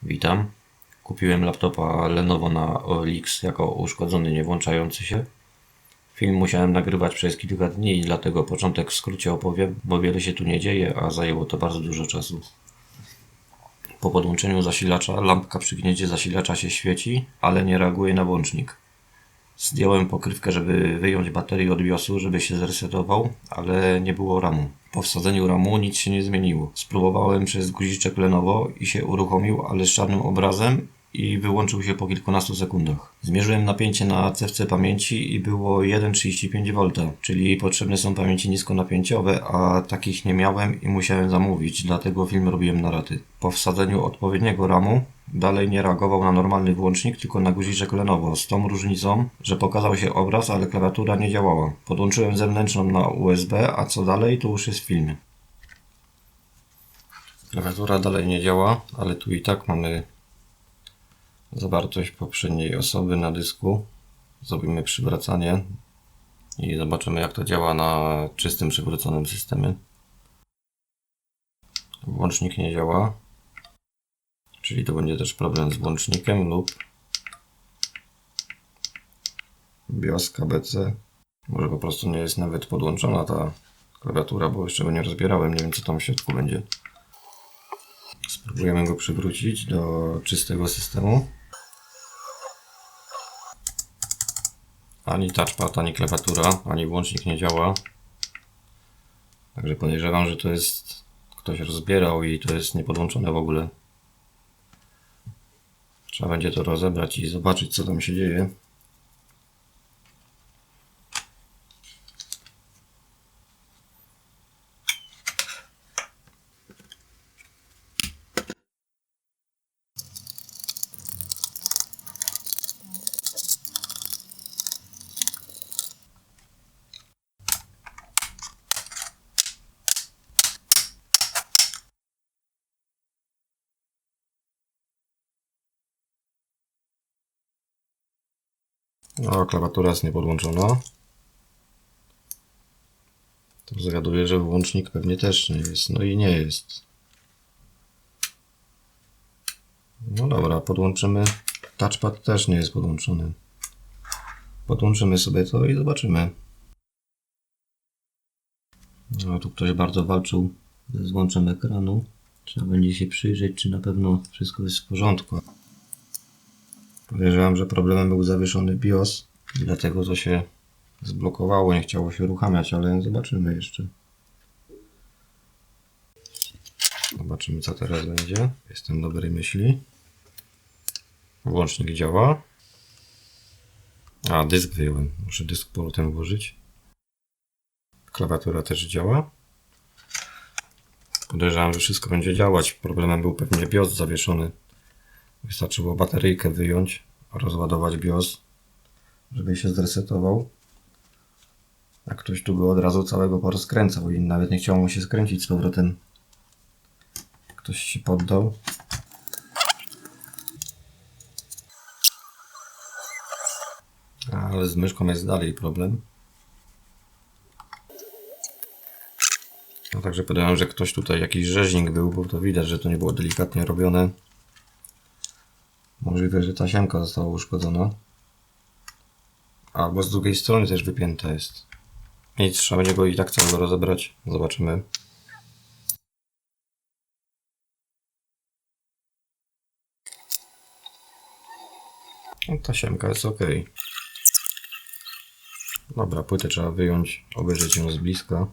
Witam. Kupiłem laptopa Lenovo na OLX jako uszkodzony, nie włączający się. Film musiałem nagrywać przez kilka dni i dlatego początek w skrócie opowiem, bo wiele się tu nie dzieje, a zajęło to bardzo dużo czasu. Po podłączeniu zasilacza lampka przy gnieździe zasilacza się świeci, ale nie reaguje na włącznik. Zdjąłem pokrywkę, żeby wyjąć baterię od BIOSu, żeby się zresetował, ale nie było ramu. Po wsadzeniu ramu nic się nie zmieniło. Spróbowałem przez guziczek Lenovo i się uruchomił, ale z czarnym obrazem i wyłączył się po kilkunastu sekundach. Zmierzyłem napięcie na cewce pamięci i było 1,35 V, czyli potrzebne są pamięci niskonapięciowe, a takich nie miałem i musiałem zamówić, dlatego film robiłem na raty. Po wsadzeniu odpowiedniego ramu dalej nie reagował na normalny włącznik, tylko na guziczek Lenovo, z tą różnicą, że pokazał się obraz, ale klawiatura nie działała. Podłączyłem zewnętrzną na USB, a co dalej, to już jest w filmie. Klawiatura dalej nie działa, ale tu i tak mamy zawartość poprzedniej osoby na dysku. Zrobimy przywracanie i zobaczymy, jak to działa na czystym, przywróconym systemie. Włącznik nie działa, czyli to będzie też problem z włącznikiem lub BIOS KBC. Może po prostu nie jest nawet podłączona ta klawiatura, bo jeszcze go nie rozbierałem, nie wiem, co tam w środku będzie. Spróbujemy go przywrócić do czystego systemu. Ani touchpad, ani klawiatura, ani włącznik nie działa. Także podejrzewam, że to jest ktoś rozbierał i to jest niepodłączone w ogóle. Trzeba będzie to rozebrać i zobaczyć, co tam się dzieje. No, klawiatura jest niepodłączona. To zgaduję, że włącznik pewnie też nie jest. No i nie jest. No dobra, podłączymy. Touchpad też nie jest podłączony. Podłączymy sobie to i zobaczymy. No, tu ktoś bardzo walczył ze złączem ekranu. Trzeba będzie się przyjrzeć, czy na pewno wszystko jest w porządku. Podejrzewam, że problemem był zawieszony BIOS i dlatego to się zblokowało, nie chciało się uruchamiać, ale zobaczymy jeszcze. Zobaczymy, co teraz będzie. Jestem dobrej myśli. Włącznik działa. A, dysk wyjąłem. Muszę dysk powrotem włożyć. Klawiatura też działa. Podejrzewam, że wszystko będzie działać. Problemem był pewnie BIOS zawieszony. Wystarczyło bateryjkę wyjąć, rozładować BIOS, żeby się zresetował. A ktoś tu by od razu całego porozkręcał i nawet nie chciało mu się skręcić z powrotem. Ktoś się poddał. Ale z myszką jest dalej problem. No także podejrzewam, że ktoś tutaj jakiś rzeźnik był, bo to widać, że to nie było delikatnie robione. Możliwe, że ta siemka została uszkodzona. Albo z drugiej strony też wypięta jest. Nic, trzeba będzie go i tak całego rozebrać. Zobaczymy. No, ta siemka jest ok. Dobra, płytę trzeba wyjąć, obejrzeć ją z bliska.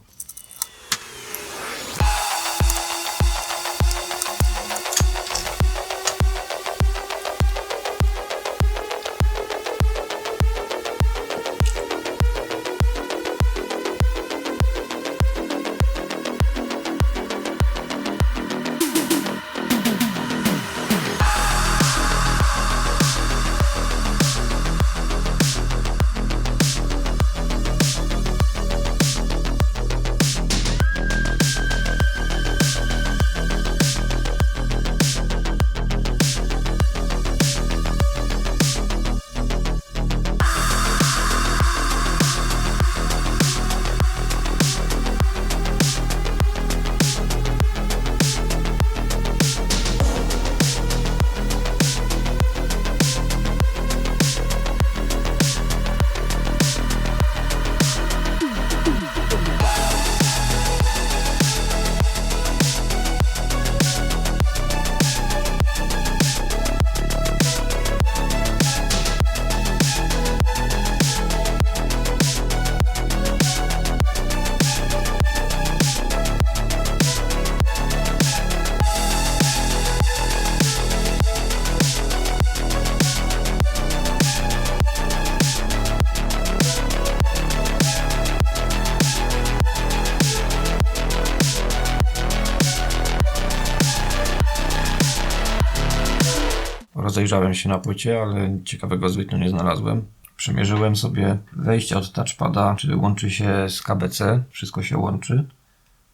Rozejrzałem się na płycie, ale ciekawego zbytnio nie znalazłem. Przemierzyłem sobie wejście od touchpada, czy łączy się z KBC, wszystko się łączy.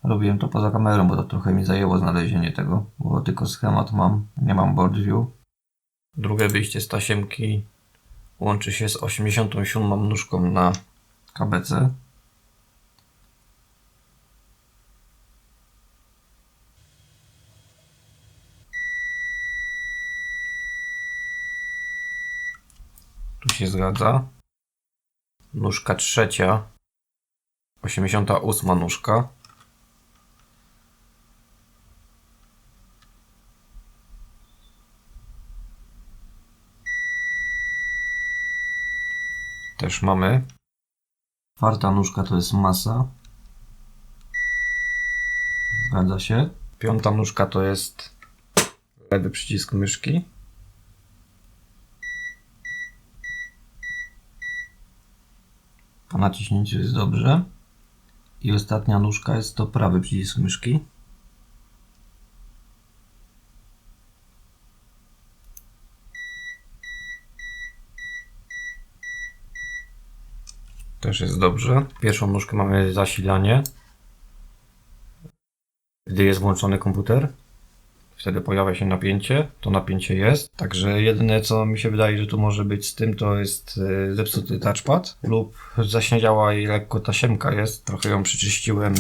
Robiłem to poza kamerą, bo to trochę mi zajęło znalezienie tego, bo tylko schemat mam, nie mam board view. Drugie wyjście z tasiemki łączy się z 87 nóżką na KBC. Tu się zgadza. Nóżka trzecia, 88 nóżka. Też mamy. Czwarta nóżka to jest masa. Zgadza się. Piąta nóżka to jest lewy przycisk myszki. Po naciśnięciu jest dobrze. I ostatnia nóżka jest to prawy przycisk myszki. Też jest dobrze. Pierwszą nóżkę mamy zasilanie. Gdy jest włączony komputer, wtedy pojawia się napięcie. To napięcie jest. Także jedyne co mi się wydaje, że tu może być z tym, to jest zepsuty touchpad lub zaśniedziała i lekko tasiemka jest. Trochę ją przyczyściłem.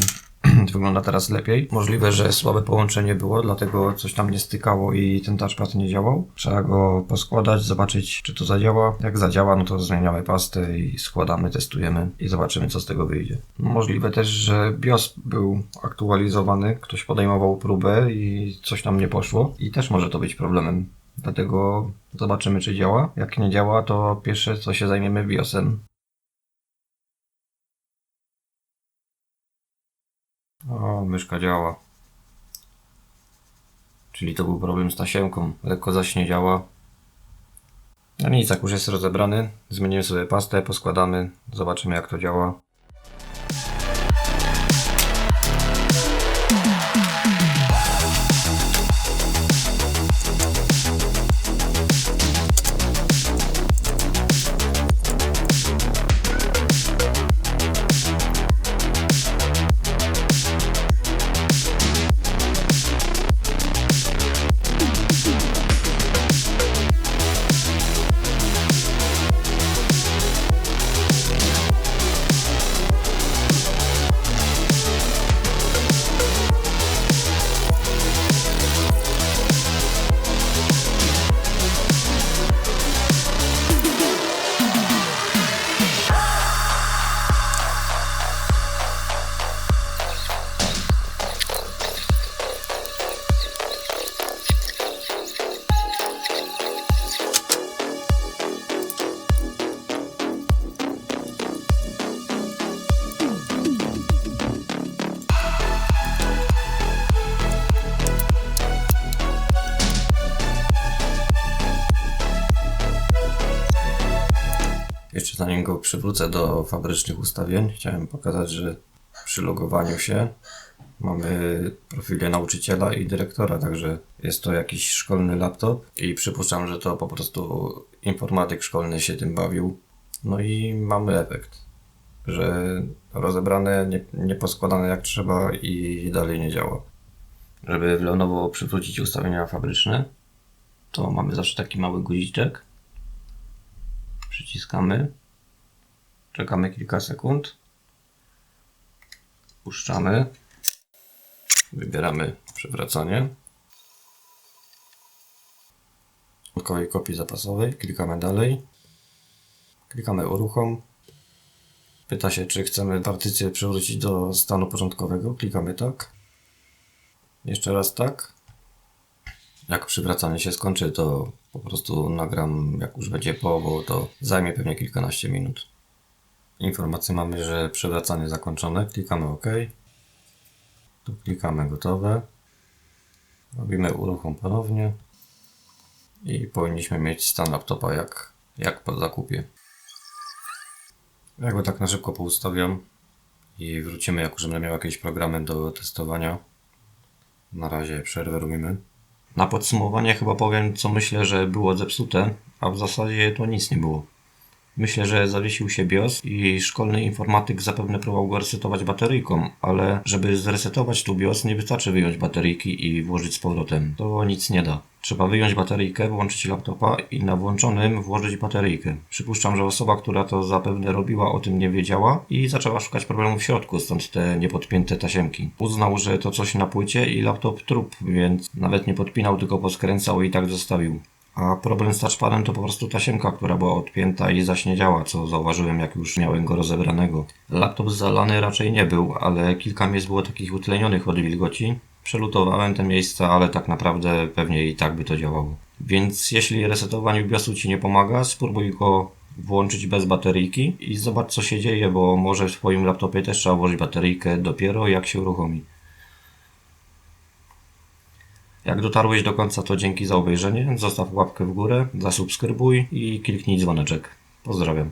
Wygląda teraz lepiej. Możliwe, że słabe połączenie było, dlatego coś tam nie stykało i ten touchpad nie działał. Trzeba go poskładać, zobaczyć, czy to zadziała. Jak zadziała, no to zmieniamy pastę i składamy, testujemy i zobaczymy, co z tego wyjdzie. Możliwe też, że BIOS był aktualizowany, ktoś podejmował próbę i coś tam nie poszło i też może to być problemem. Dlatego zobaczymy, czy działa. Jak nie działa, to pierwsze co się zajmiemy BIOSem. O, myszka działa. Czyli to był problem z tasiemką. Lekko zaśniedziała. No nic, jak już jest rozebrany, zmienimy sobie pastę, poskładamy, zobaczymy jak to działa. Jeszcze zanim go przywrócę do fabrycznych ustawień, chciałem pokazać, że przy logowaniu się mamy profile nauczyciela i dyrektora, także jest to jakiś szkolny laptop i przypuszczam, że to po prostu informatyk szkolny się tym bawił. No i mamy efekt, że rozebrane, nie poskładane jak trzeba i dalej nie działa. Żeby na nowo przywrócić ustawienia fabryczne, to mamy zawsze taki mały guziczek. Przyciskamy, czekamy kilka sekund, puszczamy, wybieramy przewracanie, w kopii zapasowej, klikamy dalej, klikamy uruchom, pyta się czy chcemy partycję przywrócić do stanu początkowego, klikamy tak, jeszcze raz tak. Jak przywracanie się skończy, to po prostu nagram jak już będzie po, bo to zajmie pewnie kilkanaście minut. Informację mamy, że przewracanie zakończone. Klikamy OK. Tu klikamy gotowe. Robimy uruchom ponownie. I powinniśmy mieć stan laptopa jak po zakupie. Ja go tak na szybko poustawiam i wrócimy, jak już będę miał jakieś programy do testowania. Na razie przerwę robimy. Na podsumowanie chyba powiem, co myślę, że było zepsute, a w zasadzie to nic nie było. Myślę, że zawiesił się BIOS i szkolny informatyk zapewne próbował go resetować bateryjką, ale żeby zresetować tu BIOS, nie wystarczy wyjąć bateryjki i włożyć z powrotem. To nic nie da. Trzeba wyjąć bateryjkę, włączyć laptopa i na włączonym włożyć bateryjkę. Przypuszczam, że osoba, która to zapewne robiła, o tym nie wiedziała i zaczęła szukać problemu w środku, stąd te niepodpięte tasiemki. Uznał, że to coś na płycie i laptop trup, więc nawet nie podpinał, tylko poskręcał i tak zostawił. A problem z touchpadem to po prostu tasiemka, która była odpięta i zaś nie działa, co zauważyłem, jak już miałem go rozebranego. Laptop zalany raczej nie był, ale kilka miejsc było takich utlenionych od wilgoci. Przelutowałem te miejsca, ale tak naprawdę pewnie i tak by to działało. Więc jeśli resetowaniu BIOSu Ci nie pomaga, spróbuj go włączyć bez bateryjki i zobacz, co się dzieje, bo może w Twoim laptopie też trzeba włożyć bateryjkę dopiero jak się uruchomi. Jak dotarłeś do końca, to dzięki za obejrzenie, zostaw łapkę w górę, zasubskrybuj i kliknij dzwoneczek. Pozdrawiam.